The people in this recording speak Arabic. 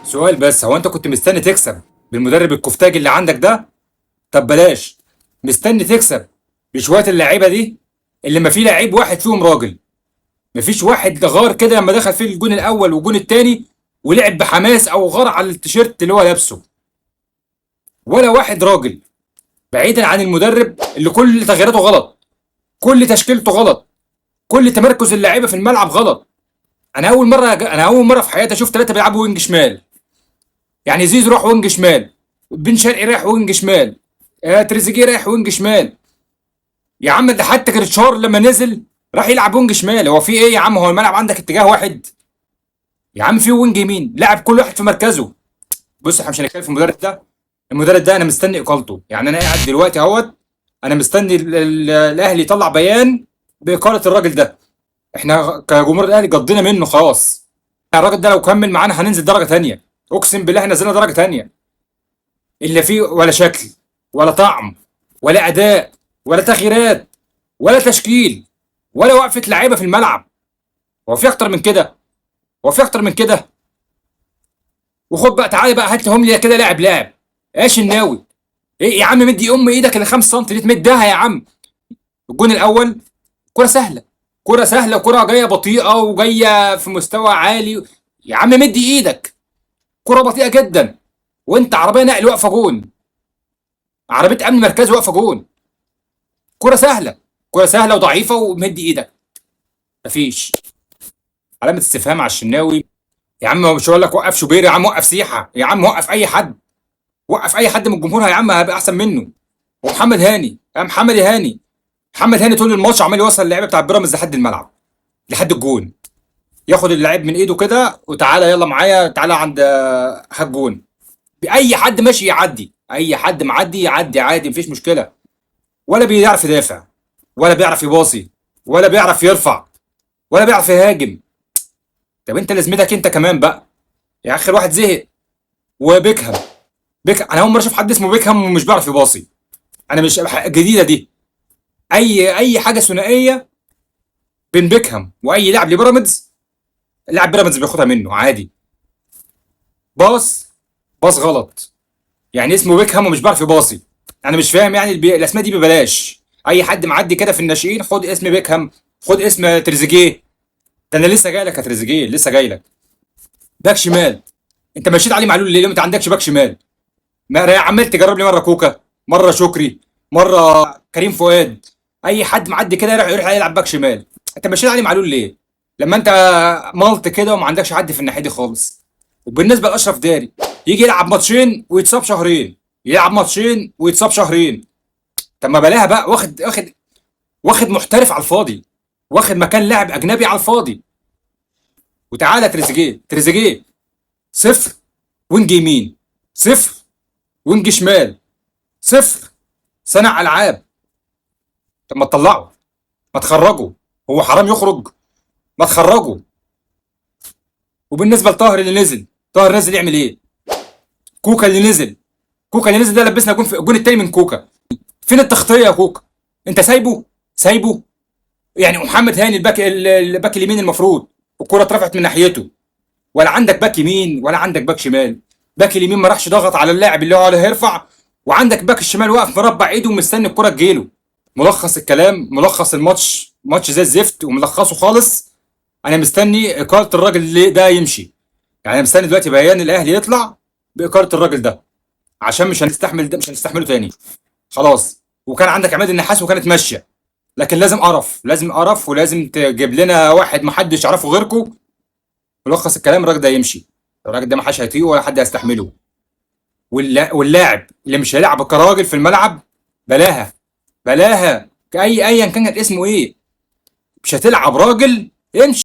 سؤال بس، هو انت كنت مستني تكسب بالمدرب الكفتاج اللي عندك ده؟ طب بلاش. مستني تكسب بشويه اللعيبه دي اللي ما في لعيب واحد فيهم راجل؟ مفيش واحد غار كده لما دخل فيه الجون الاول والجون التاني ولعب بحماس او غار على التيشيرت اللي هو لابسه. ولا واحد راجل. بعيدا عن المدرب اللي كل تغييراته غلط، كل تشكيلته غلط، كل تمركز اللعيبه في الملعب غلط. انا اول مره في حياتي اشوف ثلاثه بيلعبوا وينج شمال. يعني زيزو راح وينج شمال، بن شرقي رايح وينج شمال، تريزيجيه رايح وينج شمال. يا عم ده حتى جريتشار لما نزل راح يلعب وينج شمال. هو في ايه يا عم؟ هو الملعب عندك اتجاه واحد؟ يا عم في وينج يمين، لعب كل واحد في مركزه. بص احنا مش هنتكلم في المدرب ده. المدرب ده انا مستني اقالته. يعني انا قاعد دلوقتي اهوت، انا مستني الاهلي يطلع بيان باقاله الراجل ده. احنا كجمهور الاهلي قضينا منه خلاص. الراجل ده لو كمل معانا هننزل درجه تانية. اقسم بالله احنا نزلنا درجه تانية. اللي فيه ولا شكل، ولا طعم، ولا اداء، ولا تغييرات، ولا تشكيل، ولا وقفه لعيبه في الملعب. هو في اكتر من كده؟ هو في اكتر من كده؟ وخد بقى تعالى بقى هاتهم لي كده لاعب لاعب. ايش الناوي؟ ايه يا عم؟ مدي ايدك اللي 5 سم دي تمدها يا عم. الجون الاول كرة سهله، كرة سهله وكرة جايه بطيئه وجايه في مستوى عالي. يا عم مدي ايدك. كرة بطيئه جدا وانت عربيه نقل واقفه جون، عربيه امن مركزي واقفه جون. كرة سهله، كرة سهله وضعيفه ومدي ايدك. مفيش. علامه استفهام على الشناوي. يا عم مش هقول لك وقف شوبير، يا عم وقف سيحه، يا عم وقف اي حد. وقف اي حد من الجمهور يا عم هيبقى احسن منه. ومحمد هاني، يا محمد يا هاني. محمد هاني طول الماتش عمال يوصل اللعيبه بتاع بيراميدز لحد الملعب، لحد الجون. ياخد اللعيب من ايده كده وتعالى يلا معايا، تعالى عند الجون. اي حد ماشي يعدي، اي حد معدي يعدي عادي مفيش مشكله. ولا بيعرف يدافع، ولا بيعرف يباصي، ولا بيعرف يرفع، ولا بيعرف يهاجم. طب انت لازمتك انت كمان بقى. يا اخي الواحد زهق. وبيكهام، بيكهام انا اول مره اشوف حد اسمه بيكهام ومش بيعرف يباصي. انا مش جديده دي. اي حاجه ثنائيه بين بيكهام واي لاعب لبيراميدز، لاعب بيراميدز بياخدها منه عادي. باص، باص غلط. يعني اسمه بيكهام ومش بيعرف يباصي. انا مش فاهم يعني الاسماء دي ببلاش. اي حد معدي كده في الناشئين خد اسم بيكهام، خد اسم تريزيجيه. ده انا لسه جاي لك يا تريزيجيه، لسه جاي لك. باك شمال، انت مشيت علي معلول ليه؟ ما انت عندكش باك شمال. ما عمال تجرب لي مره كوكا، مره شكري، مره كريم فؤاد. اي حد معدي كده يروح يلعب باك شمال. انت مشيت علي معلول ليه لما انت مالت كده وما عندكش حد في الناحيه دي خالص؟ وبالنسبه لاشرف داري، يجي يلعب ماتشين ويتصاب شهرين، يلعب ماتشين ويتصاب شهرين. طب ما بلاها بقى، واخد محترف على الفاضي، واخد مكان لاعب اجنبي على الفاضي. وتعالى تريزيجيه، تريزيجيه صفر وينج يمين، صفر وينج شمال، صفر صانع العاب. طب ما تطلعه، ما تخرجه. هو حرام يخرج؟ ما تخرجه. وبالنسبه لطاهر اللي نزل، طاهر نزل يعمل ايه؟ كوكا اللي نزل، كوكا اللي نزل ده لبسنا جون في الجون التاني من كوكا. فين التغطيه يا كوكا؟ انت سايبه، سايبه. يعني محمد هاني الباك اليمين المفروض الكره اترفعت من ناحيته. ولا عندك باك يمين ولا عندك باك شمال. باك اليمين ما راحش ضغط على اللاعب اللي هو اللي هيرفع، وعندك باك الشمال واقف مربع ايده ومستني الكره تجيله. ملخص الكلام، ملخص الماتش، ماتش زي الزفت وملخصه خالص. انا مستني اقاله الراجل اللي ده يمشي. يعني انا مستني دلوقتي بيان الاهلي يطلع باقاله الراجل ده، عشان مش هنستحمل ده، مش هنستحمله تاني خلاص. وكان عندك عماد النحاس وكانت ماشيه، لكن لازم قرف، لازم قرف، ولازم تجيب لنا واحد محدش يعرفه غيركم. ملخص الكلام الراجل ده يمشي. الراجل ده ما حدش هيطيقه ولا حد هيستحمله. واللاعب اللي مش هيلعب كراجل في الملعب بلاها، بلاها. ايا كان اسمه ايه، مش هتلعب راجل امشي.